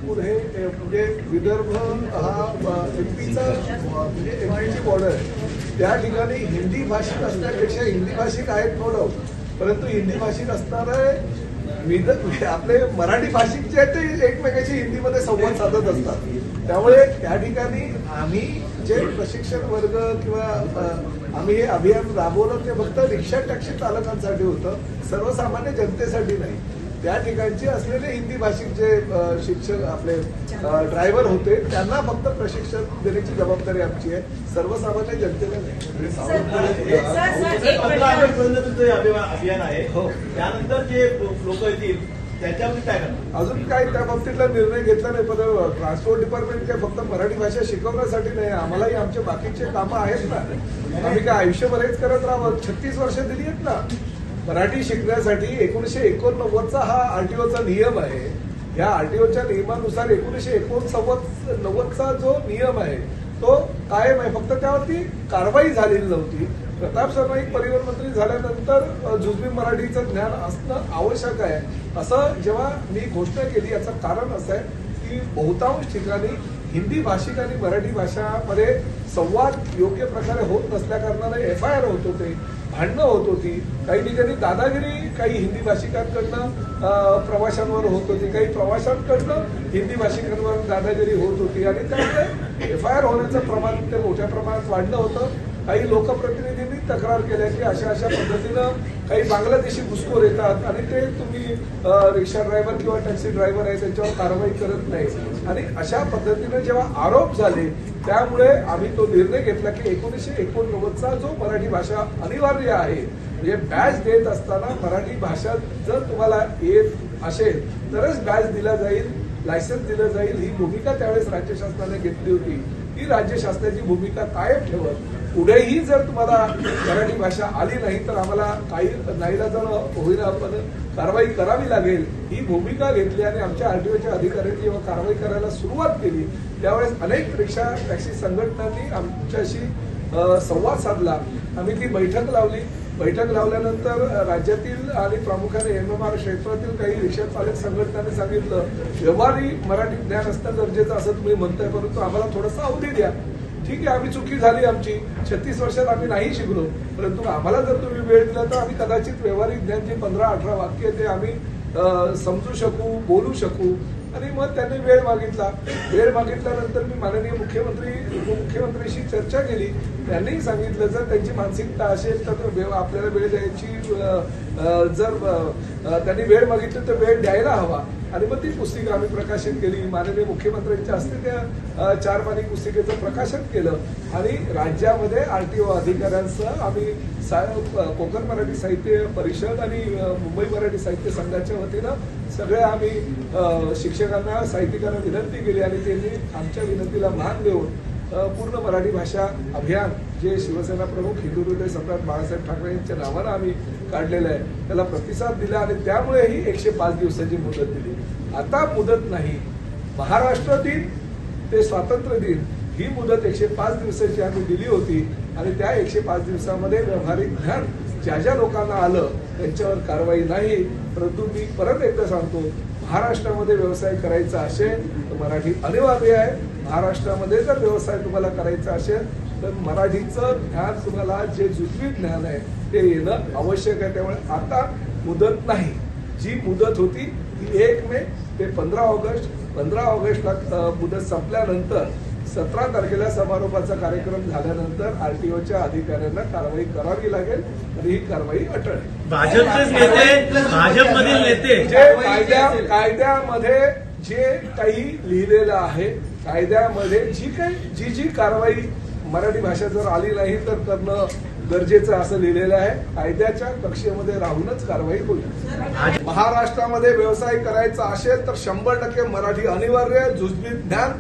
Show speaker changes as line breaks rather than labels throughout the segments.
नागपूर हे म्हणजे विदर्भ हा एमपीचा म्हणजे एमपीची बॉर्डर आहे. त्या ठिकाणी हिंदी भाषिक असण्यापेक्षा हिंदी भाषिक आहेत थोडं, परंतु हिंदी भाषिक असणारे आपले मराठी भाषिक जे आहेत ते एकमेकांशी हिंदीमध्ये संवाद साधत असतात. त्यामुळे त्या ठिकाणी आम्ही जे प्रशिक्षण वर्ग किंवा आम्ही हे अभियान राबवलं ते फक्त रिक्षा टॅक्सी चालकांसाठी होतं, सर्वसामान्य जनतेसाठी नाही. त्या ठिकाणचे असलेले हिंदी भाषिक जे शिक्षक आपले ड्रायव्हर होते त्यांना फक्त प्रशिक्षण देण्याची जबाबदारी आमची आहे, सर्वसामान्य जनतेला नाही.
अभियान आहे
हो,
त्यानंतर जे लोक येतील त्याच्यावर काय करणार?
अजून काही त्या बाबतीतला निर्णय घेतला नाही. पण ट्रान्सपोर्ट डिपार्टमेंट काय फक्त मराठी भाषा शिकवण्यासाठी नाही, आम्हालाही आमचे बाकीचे कामं आहेत ना. आम्ही काय आयुष्यभर हेच करत राहावं? 36 वर्ष दिली आहेत ना मराठी शिकण्यासाठी. 1989चा हा आरटीओचा नियम आहे. या आरटीओच्या नियमानुसार 1989चा जो नियम आहे तो कायम आहे, फक्त त्यावरती कारवाई झालेली नव्हती. प्रताप सरनाईक परिवहन मंत्री झाल्यानंतर जुजबी मराठीचं ज्ञान असणं आवश्यक आहे असं जेव्हा मी घोषणा केली. याचं कारण असं आहे की बहुतांश ठिकाणी हिंदी भाषिक आणि मराठी भाषामध्ये संवाद योग्य प्रकारे होत नसल्या कारणाने FIR होत होते, भांडणं होत होती. काही ठिकाणी दादागिरी काही हिंदी भाषिकांकडनं प्रवाशांवर होत होती, काही प्रवाशांकडनं हिंदी भाषिकांवर दादागिरी होत होती आणि त्यामुळे FIR होण्याचं प्रमाण ते मोठ्या प्रमाणात वाढलं होतं. काही लोकप्रतिनिधींनी तक्रार केल्या की अशा पद्धतीनं काही बांगलादेशी घुसखोर येतात आणि ते तुम्ही रिक्षा ड्रायव्हर किंवा टॅक्सी ड्रायव्हर आहे त्यांच्यावर कारवाई करत नाही. आणि अशा पद्धतीनं जेव्हा आरोप झाले त्यामुळे आम्ही तो निर्णय घेतला की 1989चा जो मराठी भाषा अनिवार्य आहे, म्हणजे बॅच देत असताना मराठी भाषा जर तुम्हाला येत असेल तरच बॅच दिला जाईल, लायसन्स दिलं जाईल. ही भूमिका त्यावेळेस राज्य शासनाने घेतली होती. ही राज्य शासनाची भूमिका कायम ठेवत पुढेही जर तुम्हाला मराठी भाषा आली नाही तर आम्हाला काही नाईलाजानं होईल, आपण कारवाई करावी लागेल ही भूमिका घेतली. आणि आमच्या आरटीओच्या अधिकाऱ्यांनी जेव्हा कारवाई करायला सुरुवात केली त्यावेळेस अनेक रिक्षा टॅक्सी संघटनांनी आमच्याशी संवाद साधला. आम्ही ती बैठक लावली. बैठक लावल्यानंतर राज्यातील आणि प्रामुख्याने MMR क्षेत्रातील काही रिक्षा चालक संघटनांनी सांगितलं व्यवहारी मराठी ज्ञान असणं गरजेचं असं तुम्ही म्हणताय, परंतु आम्हाला थोडंसं अवधी द्या. ठीक आहे, आम्ही चुकी झाली आमची, 36 वर्षात आम्ही नाही शिकलो, परंतु आम्हाला जर तुम्ही वेळ दिला तर आम्ही कदाचित व्यवहारिक ज्ञान जे 15-18 वाक्य ते आम्ही समजू शकू, बोलू शकू. आणि मग त्यांनी वेळ मागितला. वेळ मागितल्यानंतर मी माननीय मुख्यमंत्री उपमुख्यमंत्र्यांशी चर्चा केली. त्यांनीही सांगितलं जर त्यांची मानसिकता असेल तर आपल्याला वेळ द्यायची, जर त्यांनी वेळ मागितली तर वेळ द्यायला हवा. आणि मग ती पुस्तिका आम्ही प्रकाशित केली. माननीय मुख्यमंत्र्यांच्या हस्ते त्या 4 पानी पुस्तिकेचं प्रकाशन केलं आणि राज्यामध्ये आरटीओ अधिकाऱ्यांसह आम्ही कोकण मराठी साहित्य परिषद आणि मुंबई मराठी साहित्य संघाच्या वतीनं सगळे आम्ही शिक्षकांना, साहित्यिकांना विनंती केली आणि त्यांनी आमच्या विनंतीला मान देऊन पूर्ण मराठी भाषा अभियान जे शिवसेना प्रमुख हिंदू हृदय सम्राट बाळासाहेब ठाकरे यांच्या नावानं आम्ही काढलेलं आहे त्याला प्रतिसाद दिला आणि त्यामुळे ही 105 दिवसाची मुदत दिली. आता मुदत नाही, महाराष्ट्र दिन ते स्वातंत्र्य दिन ही मुदत 105 दिवसाची आम्ही दिली होती आणि त्या 105 दिवसामध्ये व्यवहारिक ज्ञान ज्या लोकांना आलं त्यांच्यावर कारवाई नाही. परंतु मी परत एकदा सांगतो, महाराष्ट्रामध्ये व्यवसाय करायचा असेल तर मराठी अनिवार्य आहे. महाराष्ट्रामध्ये जर व्यवसाय तुम्हाला करायचा असेल तर मराठीचं ज्ञान तुम्हाला जे जुजवी ज्ञान आहे ते येणं आवश्यक आहे. त्यामुळे आता मुदत नाही, जी मुदत होती ती 1 मे ते 15 ऑगस्ट. 15 ऑगस्टला मुदत संपल्यानंतर 17 तारखेला समारोपाचा कार्यक्रम झाल्यानंतर आरटीओच्या अधिकाऱ्यांना कारवाई करावी लागेल आणि ही कारवाई अटळ आहे.
भाजपमधील नेते
जे कायद्यामध्ये जे काही लिहिलेलं आहे, कायद्यामध्ये जी कारवाई मराठी भाषा जर आली नाही तर करणं गरजेचं असं लिहिलेलं आहे. कायद्याच्या कक्षेमध्ये राहूनच कारवाई होईल. महाराष्ट्रामध्ये व्यवसाय करायचा असेल तर 100% मराठी अनिवार्य आहे. जुजबी ज्ञान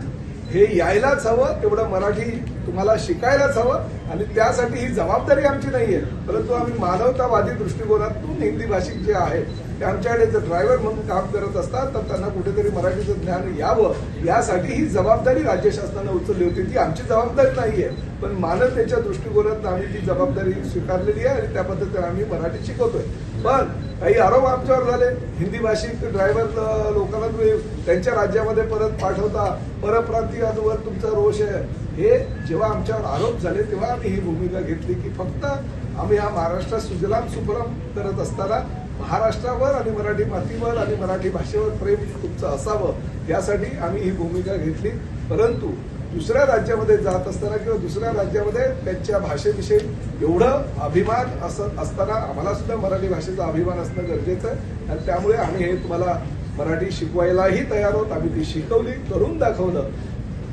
हे यायलाच हवं, तेवढं मराठी तुम्हाला शिकायलाच हवं आणि त्यासाठी ही जबाबदारी आमची नाहीये. परंतु आम्ही मानवतावादी दृष्टिकोनातून हिंदी भाषिक जे आहेत ते आमच्याकडे जर ड्रायव्हर म्हणून काम करत असतात तर त्यांना कुठेतरी मराठीचं ज्ञान यावं यासाठी ही जबाबदारी राज्य शासनाने उचलली होती. ती आमची जबाबदारी नाहीये, पण मानवतेच्या दृष्टिकोनातून आम्ही ती जबाबदारी स्वीकारलेली आहे आणि त्या पद्धतीने आम्ही मराठी शिकवतोय. पण काही आरोप आमच्यावर झाले. हिंदी भाषिक ड्रायव्हर लोकांना तुम्ही त्यांच्या राज्यामध्ये परत पाठवता, परप्रांतीयांवर तुमचा रोष आहे. हे जेव्हा आमच्यावर आरोप झाले तेव्हा आम्ही ही भूमिका घेतली की फक्त आम्ही हा महाराष्ट्र सुजलाम सुफलाम करत असताना महाराष्ट्रावर आणि मराठी मातीवर आणि मराठी भाषेवर प्रेम तुमचं असावं यासाठी आम्ही ही भूमिका घेतली. परंतु दुसऱ्या राज्यामध्ये जात असताना किंवा दुसऱ्या राज्यामध्ये त्यांच्या भाषेविषयी एवढं अभिमान असताना आम्हाला सुद्धा मराठी भाषेचा अभिमान असणं गरजेचं आहे आणि त्यामुळे आम्ही हे तुम्हाला मराठी शिकवायलाही तयार आहोत. आम्ही ती शिकवली, करून दाखवलं.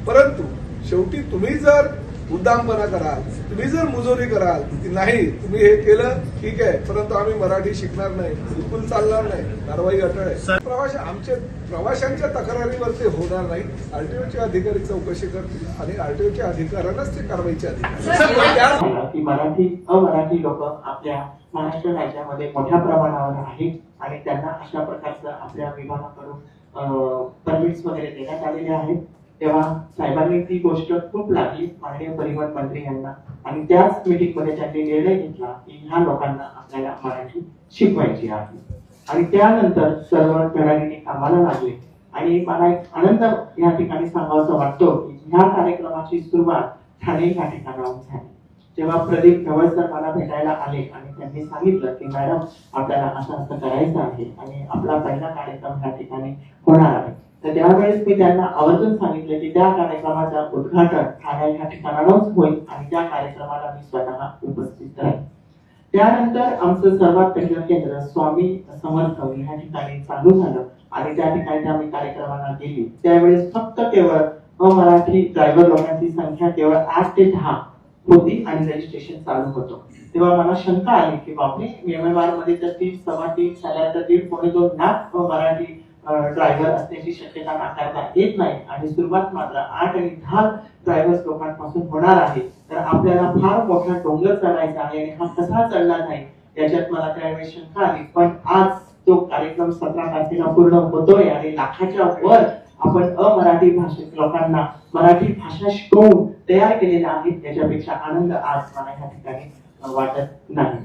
परंतु शेवटी तुम्ही जर उद्दामपणा कराल, तुम्ही जर मुजोरी कराल की नाही तुम्ही हे केलं ठीक आहे परंतु आम्ही मराठी शिकणार नाही, बिलकुल चालणार नाही, कारवाई अटळ आहे. प्रवाशांच्या तक्रारीवरती होणार नाही. आरटीओचे अधिकारी चौकशी करतील आणि आरटीओच्या अधिकाऱ्यांनाच ते कारवाईचे अधिकार.
की मराठी अमराठी लोक आपल्या महाराष्ट्र राज्यामध्ये मोठ्या प्रमाणावर आहेत आणि त्यांना अशा प्रकारचं आपल्या विभागाकडून परमिट्स वगैरे देण्यात आलेले आहेत. तेव्हा साहेबांनी ती गोष्ट खूप लागली माननीय परिवहन मंत्री यांना आणि त्याच मीटिंग मध्ये त्यांनी निर्णय घेतला की ह्या लोकांना आपल्याला मराठी शिकवायची आहे आणि त्यानंतर सर्व धडाडीने कामाला लागले. आणि मला एक आनंद या ठिकाणी सांगावासा वाटतो की ह्या कार्यक्रमाची सुरुवात ठाणे या ठिकाणाहून झाली. जेव्हा प्रदीप ढवळ सर मला भेटायला आले आणि त्यांनी सांगितलं की मॅडम आपल्याला असं असं करायचं आहे आणि आपला पहिला कार्यक्रम ह्या ठिकाणी होणार आहे, तर त्यावेळेस मी त्यांना आवर्जून सांगितलं की त्या कार्यक्रमाचं उद्घाटन ठाणे ह्या ठिकाणाहूनच होईल आणि त्या कार्यक्रमाला मी स्वतः उपस्थित राहील. त्यानंतर आमचं सर्वात पहिलं केंद्र स्वामी समर्थ ह्या ठिकाणी चालू झालं आणि त्या ठिकाणी आम्ही कार्यक्रमाला गेली. त्यावेळेस फक्त केवळ अमराठी ड्रायव्हर लोकांची संख्या केवळ 8 ते 10 होती आणि रजिस्ट्रेशन चालू होतं. तेव्हा मला शंका आली की बापरे MMR मध्ये तर 30-3 साला तर 1.5-2 लाख मराठी ड्रायव्हर असण्याची शक्यता नाकारता येत नाही आणि सुरुवात मात्र 8 आणि 10 ड्रायव्हर्स लोकांपासून होणार आहे. तर आपल्याला फार मोठा डोंगर चढायचा आहे आणि हा कसा चढला नाही याच्यात मला त्यावेळेस शंका आली. पण आज तो कार्यक्रम 17 तारखेला पूर्ण होतोय आणि लाखाच्या वर आपण अमराठी भाषिक लोकांना मराठी भाषा शिकवून तयार केलेला आहे. त्याच्यापेक्षा आनंद आज मला ह्या ठिकाणी वाटत नाही.